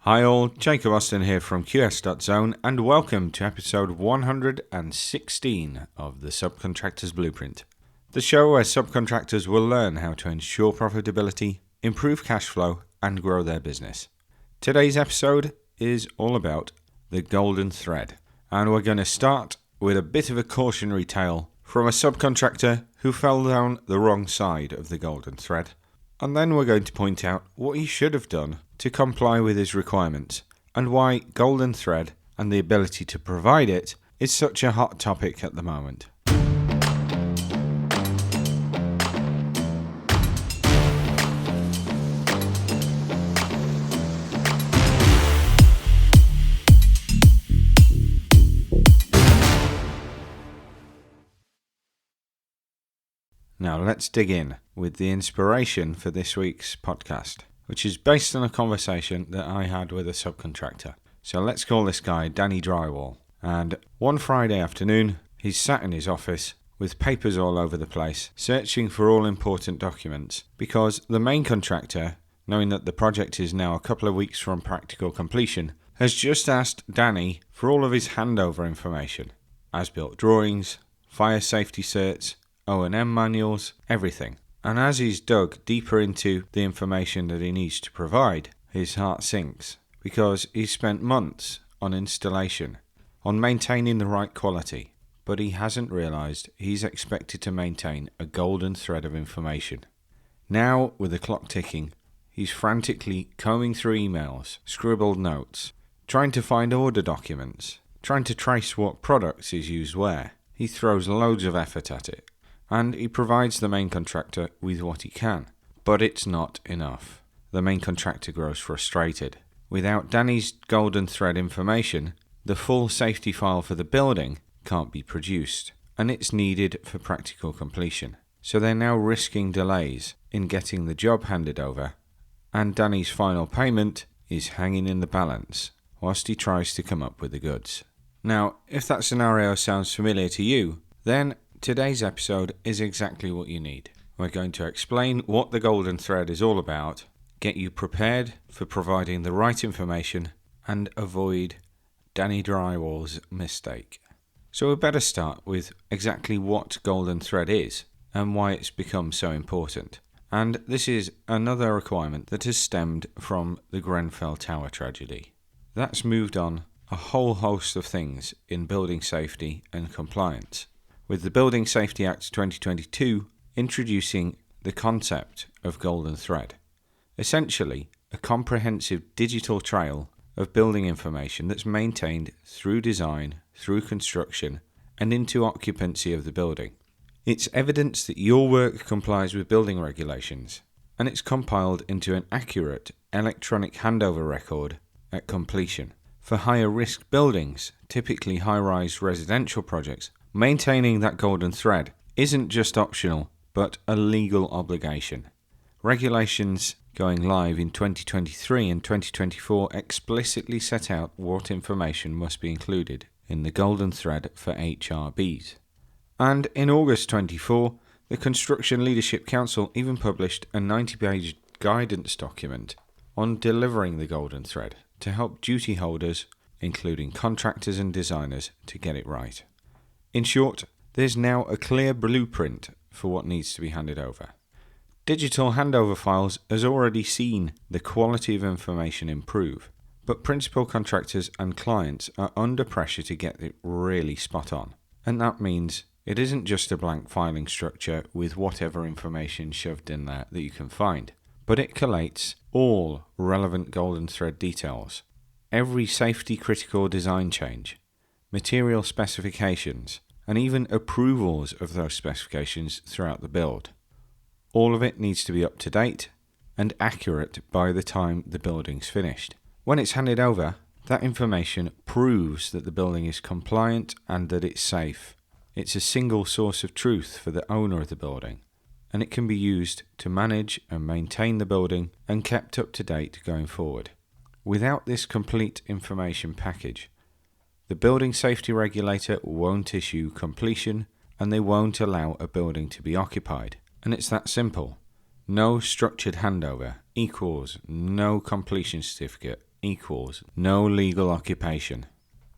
Hi all, Jacob Austin here from QS.Zone and welcome to episode 116 of the Subcontractors Blueprint, the show where subcontractors will learn how to ensure profitability, improve cash flow and grow their business. Today's episode is all about the golden thread, and we're going to start with a bit of a cautionary tale from a subcontractor who fell down the wrong side of the golden thread. And then we're going to point out what he should have done to comply with his requirements and why golden thread and the ability to provide it is such a hot topic at the moment. Now let's dig in with the inspiration for this week's podcast, which is based on a conversation that I had with a subcontractor. So let's call this guy Danny Drywall. And one Friday afternoon, he's sat in his office with papers all over the place, searching for all important documents, because the main contractor, knowing that the project is now a couple of weeks from practical completion, has just asked Danny for all of his handover information. As-built drawings, fire safety certs, O&M manuals, everything. And as he's dug deeper into the information that he needs to provide, his heart sinks, because he's spent months on installation, on maintaining the right quality, but he hasn't realised he's expected to maintain a golden thread of information. Now, with the clock ticking, he's frantically combing through emails, scribbled notes, trying to find order documents, trying to trace what products is used where. He throws loads of effort at it, and he provides the main contractor with what he can. But it's not enough. The main contractor grows frustrated. Without Danny's golden thread information, the full safety file for the building can't be produced, and it's needed for practical completion. So they're now risking delays in getting the job handed over, and Danny's final payment is hanging in the balance whilst he tries to come up with the goods. Now, if that scenario sounds familiar to you, then today's episode is exactly what you need. We're going to explain what the golden thread is all about, get you prepared for providing the right information, and avoid Danny Drywall's mistake. So we better start with exactly what golden thread is and why it's become so important. And this is another requirement that has stemmed from the Grenfell Tower tragedy. That's moved on a whole host of things in building safety and compliance, with the Building Safety Act 2022 introducing the concept of golden thread. Essentially, a comprehensive digital trail of building information that's maintained through design, through construction, and into occupancy of the building. It's evidence that your work complies with building regulations, and it's compiled into an accurate electronic handover record at completion. For higher risk buildings, typically high-rise residential projects, maintaining that golden thread isn't just optional, but a legal obligation. Regulations going live in 2023 and 2024 explicitly set out what information must be included in the golden thread for HRBs. And in August 24, the Construction Leadership Council even published a 90-page guidance document on delivering the golden thread to help duty holders, including contractors and designers, to get it right. In short, there's now a clear blueprint for what needs to be handed over. Digital handover files has already seen the quality of information improve, but principal contractors and clients are under pressure to get it really spot on. And that means it isn't just a blank filing structure with whatever information shoved in there that you can find, but it collates all relevant golden thread details, every safety critical design change, material specifications, and even approvals of those specifications throughout the build. All of it needs to be up to date and accurate by the time the building's finished. When it's handed over, that information proves that the building is compliant and that it's safe. It's a single source of truth for the owner of the building, and it can be used to manage and maintain the building and kept up to date going forward. Without this complete information package, the building safety regulator won't issue completion and they won't allow a building to be occupied. And it's that simple. No structured handover equals no completion certificate equals no legal occupation.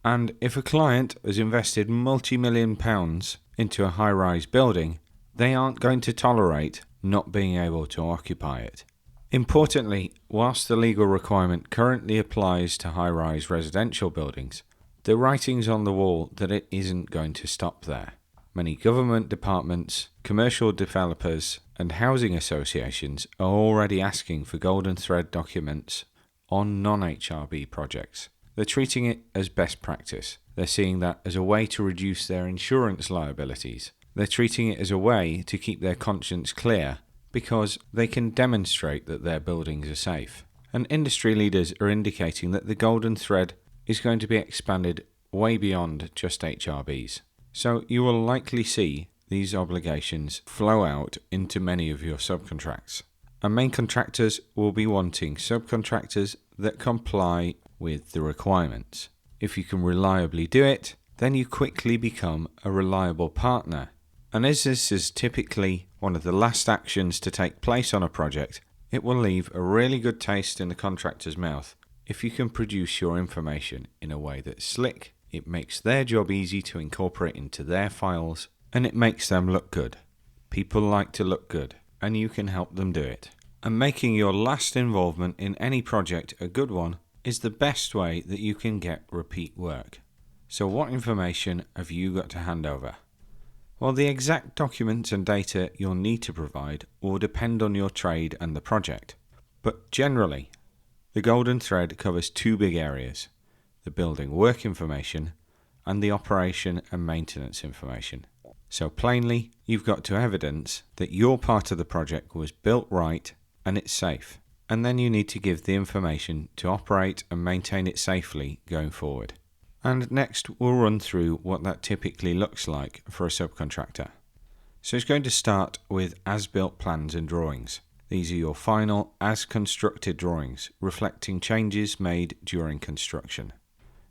And if a client has invested multi-million pounds into a high-rise building, they aren't going to tolerate not being able to occupy it. Importantly, whilst the legal requirement currently applies to high-rise residential buildings, the writing's on the wall that it isn't going to stop there. Many government departments, commercial developers, and housing associations are already asking for golden thread documents on non-HRB projects. They're treating it as best practice. They're seeing that as a way to reduce their insurance liabilities. They're treating it as a way to keep their conscience clear because they can demonstrate that their buildings are safe. And industry leaders are indicating that the golden thread is going to be expanded way beyond just HRBs. So you will likely see these obligations flow out into many of your subcontracts. And main contractors will be wanting subcontractors that comply with the requirements. If you can reliably do it, then you quickly become a reliable partner. And as this is typically one of the last actions to take place on a project, it will leave a really good taste in the contractor's mouth if you can produce your information in a way that's slick, it makes their job easy to incorporate into their files, and it makes them look good. People like to look good, and you can help them do it. And making your last involvement in any project a good one is the best way that you can get repeat work. So what information have you got to hand over? Well, the exact documents and data you'll need to provide will depend on your trade and the project. But generally, the golden thread covers two big areas: the building work information and the operation and maintenance information. So plainly, you've got to evidence that your part of the project was built right and it's safe. And then you need to give the information to operate and maintain it safely going forward. And next, we'll run through what that typically looks like for a subcontractor. So it's going to start with as-built plans and drawings. These are your final as-constructed drawings, reflecting changes made during construction.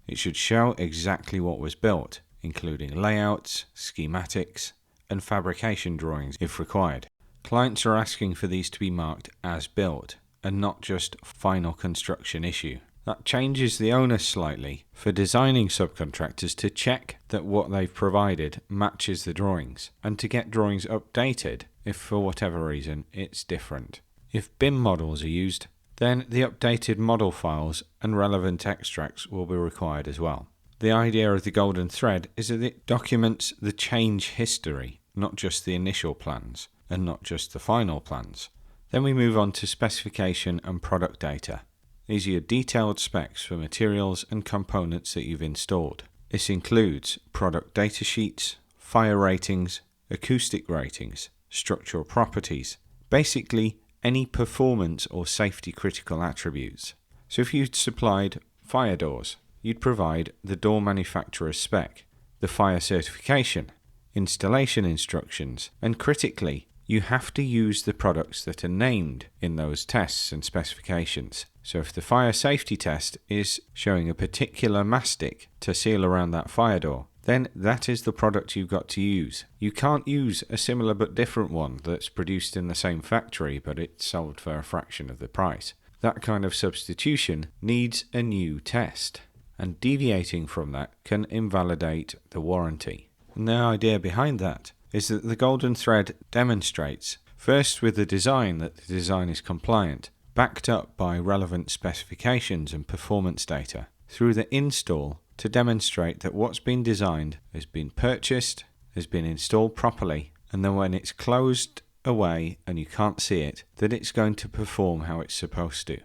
It should show exactly what was built, including layouts, schematics, and fabrication drawings if required. Clients are asking for these to be marked as built, and not just final construction issue. That changes the onus slightly for designing subcontractors to check that what they've provided matches the drawings, and to get drawings updated if for whatever reason it's different. If BIM models are used, then the updated model files and relevant extracts will be required as well. The idea of the golden thread is that it documents the change history, not just the initial plans, and not just the final plans. Then we move on to specification and product data. These are your detailed specs for materials and components that you've installed. This includes product data sheets, fire ratings, acoustic ratings, structural properties, basically any performance or safety critical attributes. So if you'd supplied fire doors, you'd provide the door manufacturer's spec, the fire certification, installation instructions, and critically, you have to use the products that are named in those tests and specifications. So if the fire safety test is showing a particular mastic to seal around that fire door, then that is the product you've got to use. You can't use a similar but different one that's produced in the same factory but it's sold for a fraction of the price. That kind of substitution needs a new test, and deviating from that can invalidate the warranty. And the idea behind that is that the golden thread demonstrates, first with the design, that the design is compliant, backed up by relevant specifications and performance data, through the install to demonstrate that what's been designed has been purchased, has been installed properly, and then when it's closed away and you can't see it, that it's going to perform how it's supposed to.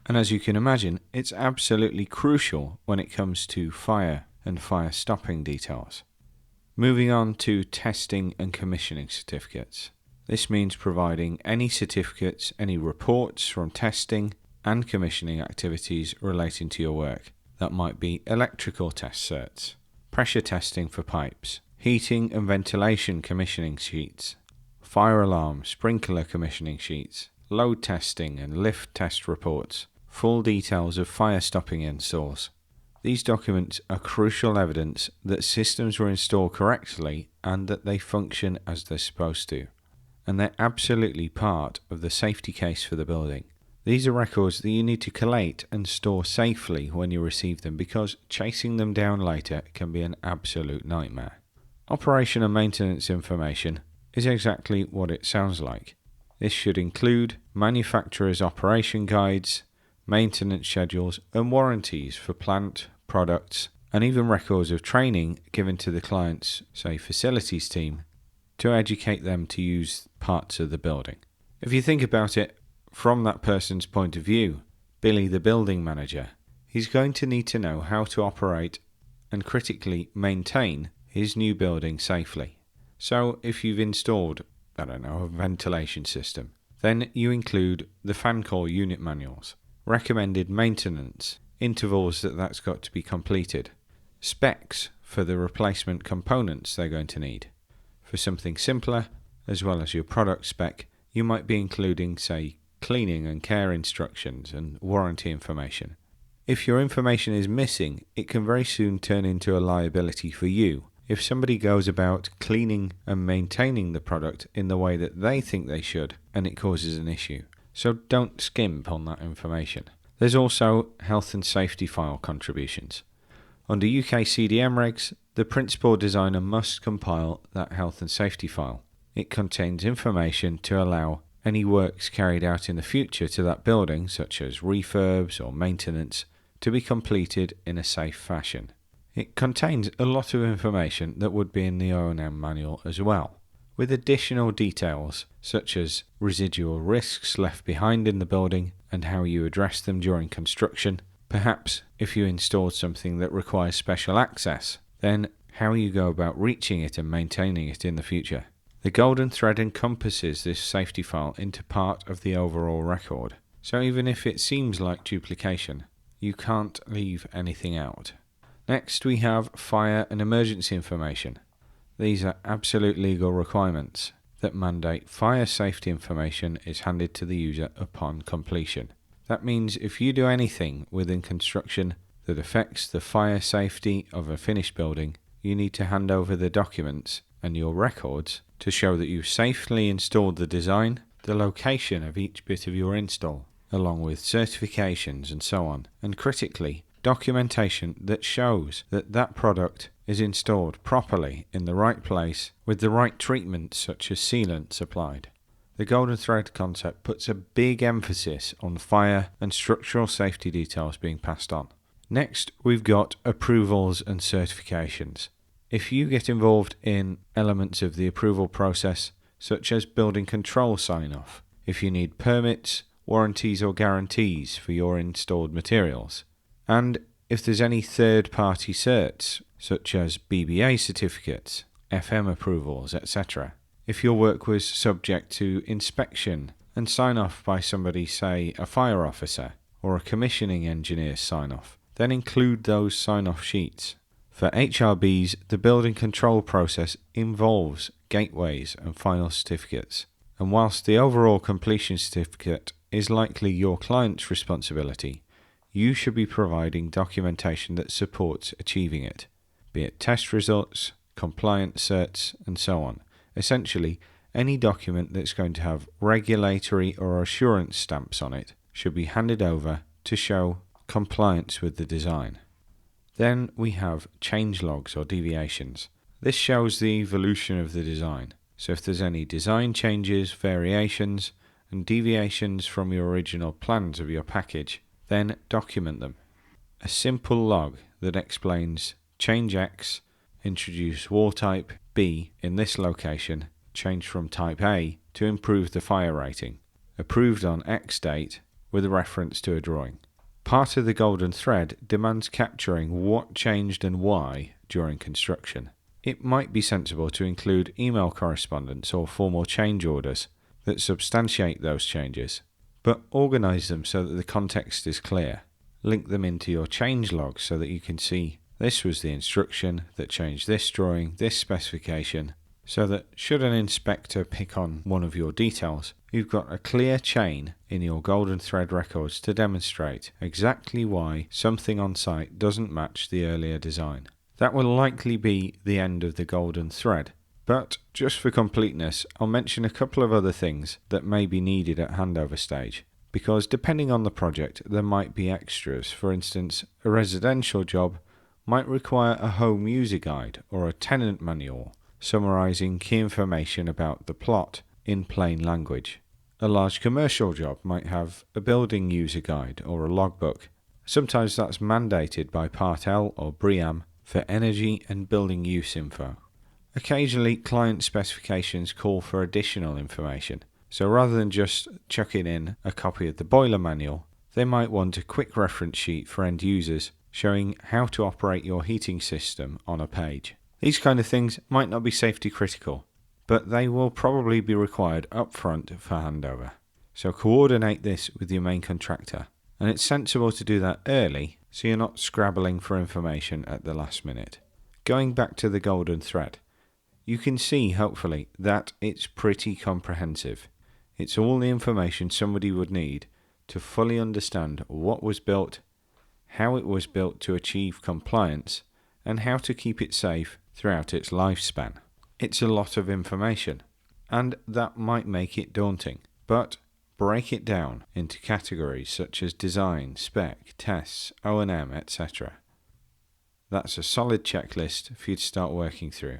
And as you can imagine, it's absolutely crucial when it comes to fire and fire stopping details. Moving on to testing and commissioning certificates. This means providing any certificates, any reports from testing and commissioning activities relating to your work. That might be electrical test certs, pressure testing for pipes, heating and ventilation commissioning sheets, fire alarm, sprinkler commissioning sheets, load testing and lift test reports, full details of fire stopping installs. These documents are crucial evidence that systems were installed correctly and that they function as they're supposed to. And they're absolutely part of the safety case for the building. These are records that you need to collate and store safely when you receive them, because chasing them down later can be an absolute nightmare. Operation and maintenance information is exactly what it sounds like. This should include manufacturer's operation guides, maintenance schedules and warranties for plant, products, and even records of training given to the client's, say, facilities team to educate them to use parts of the building. If you think about it from that person's point of view, Billy the building manager, he's going to need to know how to operate and critically maintain his new building safely. So if you've installed, a ventilation system, then you include the fan core unit manuals, recommended maintenance, intervals that's got to be completed, specs for the replacement components they're going to need. For something simpler, as well as your product spec, you might be including, say, cleaning and care instructions and warranty information. If your information is missing, it can very soon turn into a liability for you if somebody goes about cleaning and maintaining the product in the way that they think they should and it causes an issue. So don't skimp on that information. There's also health and safety file contributions. Under UK CDM regs, the principal designer must compile that health and safety file. It contains information to allow any works carried out in the future to that building, such as refurbs or maintenance, to be completed in a safe fashion. It contains a lot of information that would be in the O&M manual as well, with additional details such as residual risks left behind in the building and how you address them during construction. Perhaps if you installed something that requires special access, then how you go about reaching it and maintaining it in the future. The golden thread encompasses this safety file into part of the overall record, so even if it seems like duplication, you can't leave anything out. Next we have fire and emergency information. These are absolute legal requirements that mandate fire safety information is handed to the user upon completion. That means if you do anything within construction that affects the fire safety of a finished building, you need to hand over the documents and your records to show that you've safely installed the design, the location of each bit of your install, along with certifications and so on, and critically, documentation that shows that that product is installed properly in the right place with the right treatment such as sealants applied. The golden thread concept puts a big emphasis on fire and structural safety details being passed on. Next, we've got approvals and certifications. If you get involved in elements of the approval process, such as building control sign-off, if you need permits, warranties or guarantees for your installed materials, and if there's any third-party certs, such as BBA certificates, FM approvals, etc. If your work was subject to inspection and sign-off by somebody, say a fire officer or a commissioning engineer's sign-off, then include those sign-off sheets. For HRBs, the building control process involves gateways and final certificates, and whilst the overall completion certificate is likely your client's responsibility, you should be providing documentation that supports achieving it, be it test results, compliance certs, and so on. Essentially, any document that's going to have regulatory or assurance stamps on it should be handed over to show compliance with the design. Then we have change logs or deviations. This shows the evolution of the design. So if there's any design changes, variations, and deviations from your original plans of your package, then document them. A simple log that explains change X, introduce wall type B in this location, change from type A to improve the fire rating, approved on X date with a reference to a drawing. Part of the golden thread demands capturing what changed and why during construction. It might be sensible to include email correspondence or formal change orders that substantiate those changes, but organise them so that the context is clear. Link them into your change log so that you can see this was the instruction that changed this drawing, this specification, so that should an inspector pick on one of your details, you've got a clear chain in your golden thread records to demonstrate exactly why something on site doesn't match the earlier design. That will likely be the end of the golden thread, but just for completeness, I'll mention a couple of other things that may be needed at handover stage. because depending on the project there might be extras. For instance, a residential job might require a home user guide or a tenant manual summarising key information about the plot in plain language. A large commercial job might have a building user guide or a logbook. Sometimes that's mandated by Part L or BREEAM for energy and building use info. Occasionally, client specifications call for additional information, so rather than just chucking in a copy of the boiler manual, they might want a quick reference sheet for end users showing how to operate your heating system on a page. These kind of things might not be safety critical, but they will probably be required upfront for handover. So coordinate this with your main contractor, and it's sensible to do that early so you're not scrabbling for information at the last minute. Going back to the golden thread, you can see hopefully that it's pretty comprehensive. It's all the information somebody would need to fully understand what was built, how it was built to achieve compliance, and how to keep it safe throughout its lifespan. It's a lot of information, and that might make it daunting, but break it down into categories such as design, spec, tests, O&M, etc. That's a solid checklist for you to start working through.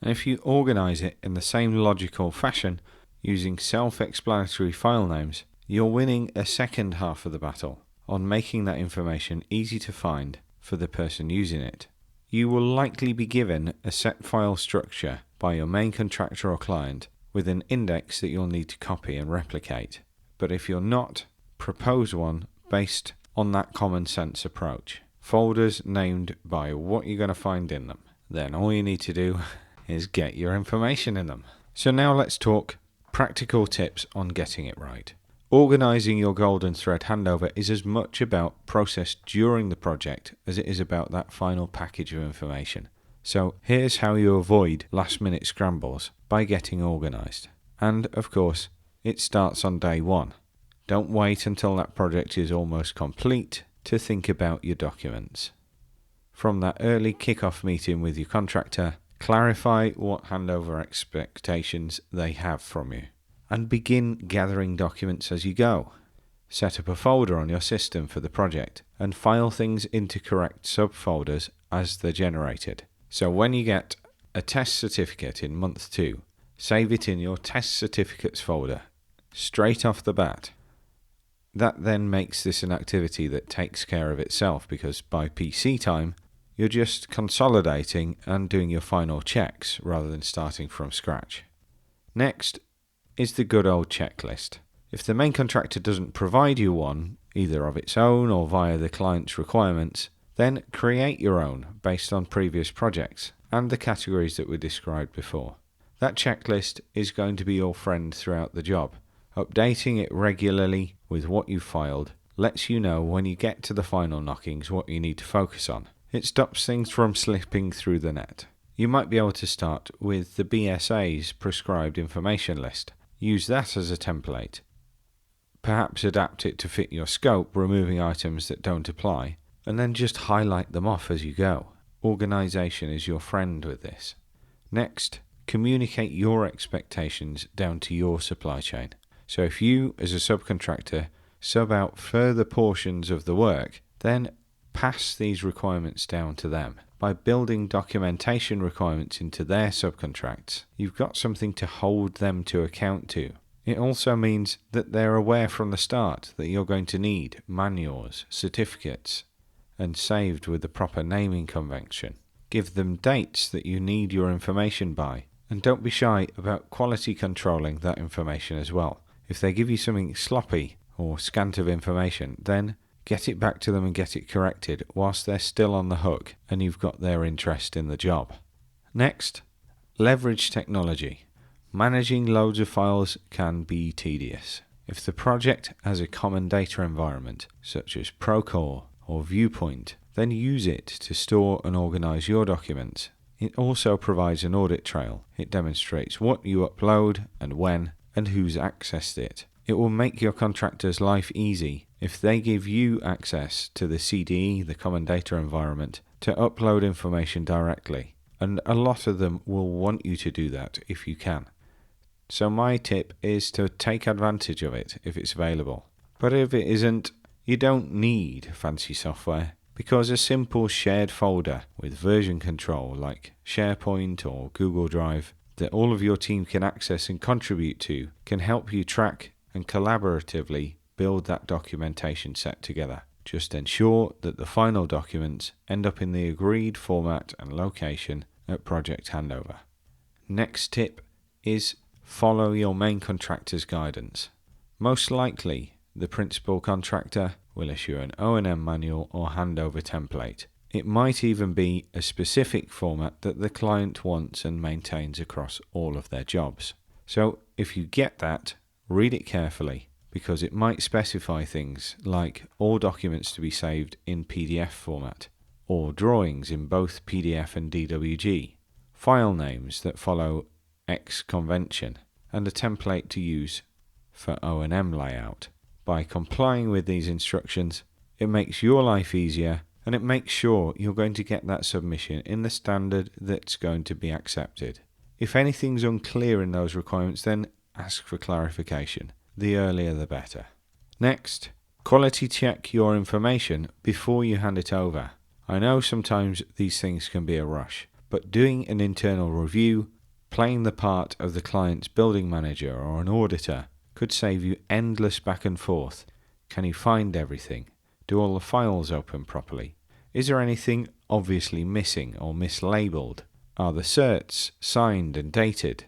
And if you organise it in the same logical fashion, using self-explanatory file names, you're winning a second half of the battle on making that information easy to find for the person using it. You will likely be given a set file structure by your main contractor or client with an index that you'll need to copy and replicate. But if you're not, propose one based on that common sense approach. Folders named by what you're going to find in them. Then all you need to do is get your information in them. So now let's talk practical tips on getting it right. Organising your golden thread handover is as much about process during the project as it is about that final package of information. So here's how you avoid last minute scrambles by getting organised. And of course, it starts on day one. Don't wait until that project is almost complete to think about your documents. From that early kick-off meeting with your contractor, clarify what handover expectations they have from you, and begin gathering documents as you go. Set up a folder on your system for the project, and file things into correct subfolders as they're generated. So when you get a test certificate in month 2, save it in your test certificates folder, straight off the bat. That then makes this an activity that takes care of itself, because by PC time, you're just consolidating and doing your final checks rather than starting from scratch. Next is the good old checklist. If the main contractor doesn't provide you one, either of its own or via the client's requirements, then create your own based on previous projects and the categories that were described before. That checklist is going to be your friend throughout the job. Updating it regularly with what you've filed lets you know when you get to the final knockings what you need to focus on. It stops things from slipping through the net. You might be able to start with the BSA's prescribed information list. Use that as a template. Perhaps adapt it to fit your scope, removing items that don't apply, and then just highlight them off as you go. Organisation is your friend with this. Next, communicate your expectations down to your supply chain. So if you, as a subcontractor, sub out further portions of the work, then pass these requirements down to them. By building documentation requirements into their subcontracts, you've got something to hold them to account to. It also means that they're aware from the start that you're going to need manuals, certificates, and saved with the proper naming convention. Give them dates that you need your information by, and don't be shy about quality controlling that information as well. If they give you something sloppy or scant of information, then get it back to them and get it corrected whilst they're still on the hook and you've got their interest in the job. Next, leverage technology. Managing loads of files can be tedious. If the project has a common data environment, such as Procore or Viewpoint, then use it to store and organise your documents. It also provides an audit trail. It demonstrates what you upload and when and who's accessed it. It will make your contractor's life easy if they give you access to the CDE, the common data environment, to upload information directly. And a lot of them will want you to do that if you can. So my tip is to take advantage of it if it's available. But if it isn't, you don't need fancy software, because a simple shared folder with version control like SharePoint or Google Drive that all of your team can access and contribute to can help you track and collaboratively build that documentation set together. Just ensure that the final documents end up in the agreed format and location at project handover. Next tip is follow your main contractor's guidance. Most likely, the principal contractor will issue an O&M manual or handover template. It might even be a specific format that the client wants and maintains across all of their jobs. So if you get that, read it carefully, because it might specify things like all documents to be saved in PDF format, or drawings in both PDF and DWG, file names that follow X convention, and a template to use for O&M layout. By complying with these instructions, it makes your life easier, and it makes sure you're going to get that submission in the standard that's going to be accepted. If anything's unclear in those requirements, then ask for clarification. The earlier the better. Next, quality check your information before you hand it over. I know sometimes these things can be a rush, but doing an internal review, playing the part of the client's building manager or an auditor, could save you endless back and forth. Can you find everything? Do all the files open properly? Is there anything obviously missing or mislabeled? Are the certs signed and dated?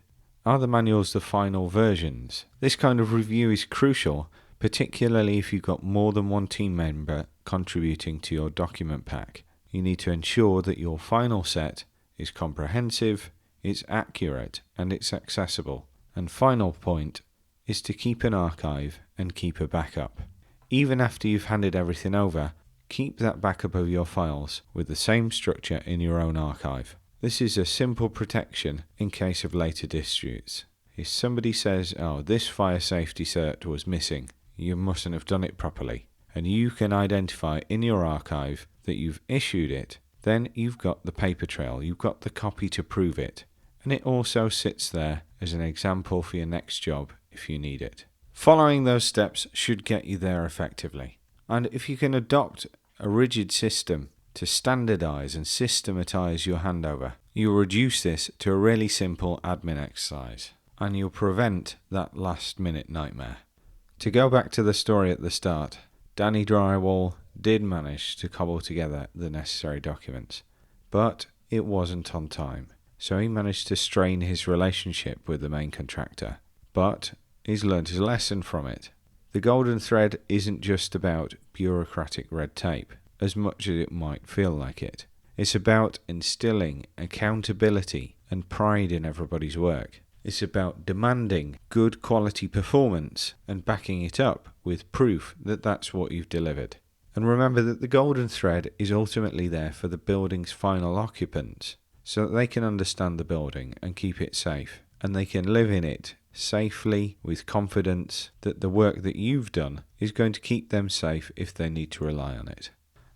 Are the manuals the final versions? This kind of review is crucial, particularly if you've got more than one team member contributing to your document pack. You need to ensure that your final set is comprehensive, it's accurate, and it's accessible. And final point is to keep an archive and keep a backup. Even after you've handed everything over, keep that backup of your files with the same structure in your own archive. This is a simple protection in case of later disputes. If somebody says, oh, this fire safety cert was missing, you mustn't have done it properly, and you can identify in your archive that you've issued it, then you've got the paper trail, you've got the copy to prove it, and it also sits there as an example for your next job if you need it. Following those steps should get you there effectively. And if you can adopt a rigid system to standardize and systematize your handover, you'll reduce this to a really simple admin exercise, and you'll prevent that last minute nightmare. To go back to the story at the start, Danny Drywall did manage to cobble together the necessary documents, but it wasn't on time. So he managed to strain his relationship with the main contractor, but he's learned his lesson from it. The golden thread isn't just about bureaucratic red tape, as much as it might feel like it. It's about instilling accountability and pride in everybody's work. It's about demanding good quality performance and backing it up with proof that that's what you've delivered. And remember that the golden thread is ultimately there for the building's final occupants, so that they can understand the building and keep it safe, and they can live in it safely with confidence that the work that you've done is going to keep them safe if they need to rely on it.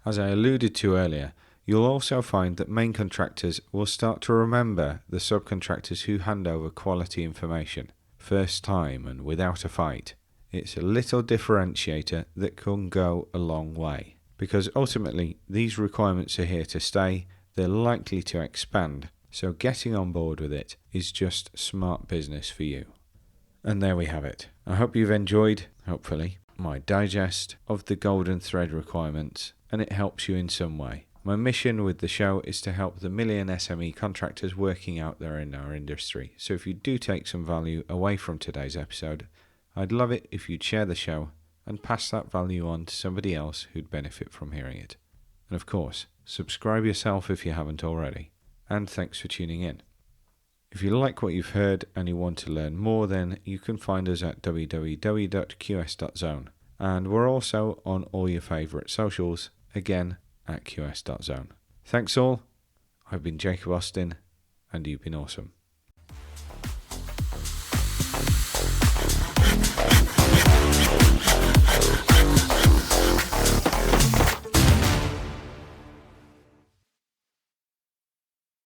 As I alluded to earlier, you'll also find that main contractors will start to remember the subcontractors who hand over quality information, first time and without a fight. It's a little differentiator that can go a long way, because ultimately these requirements are here to stay, they're likely to expand, so getting on board with it is just smart business for you. And there we have it. I hope you've enjoyed, hopefully, my digest of the golden thread requirements, and it helps you in some way. My mission with the show is to help the million SME contractors working out there in our industry. So if you do take some value away from today's episode, I'd love it if you'd share the show and pass that value on to somebody else who'd benefit from hearing it. And of course, subscribe yourself if you haven't already. And thanks for tuning in. If you like what you've heard and you want to learn more, then you can find us at www.qs.zone. And we're also on all your favourite socials, again, at qs.zone. Thanks all. I've been Jacob Austin, and you've been awesome.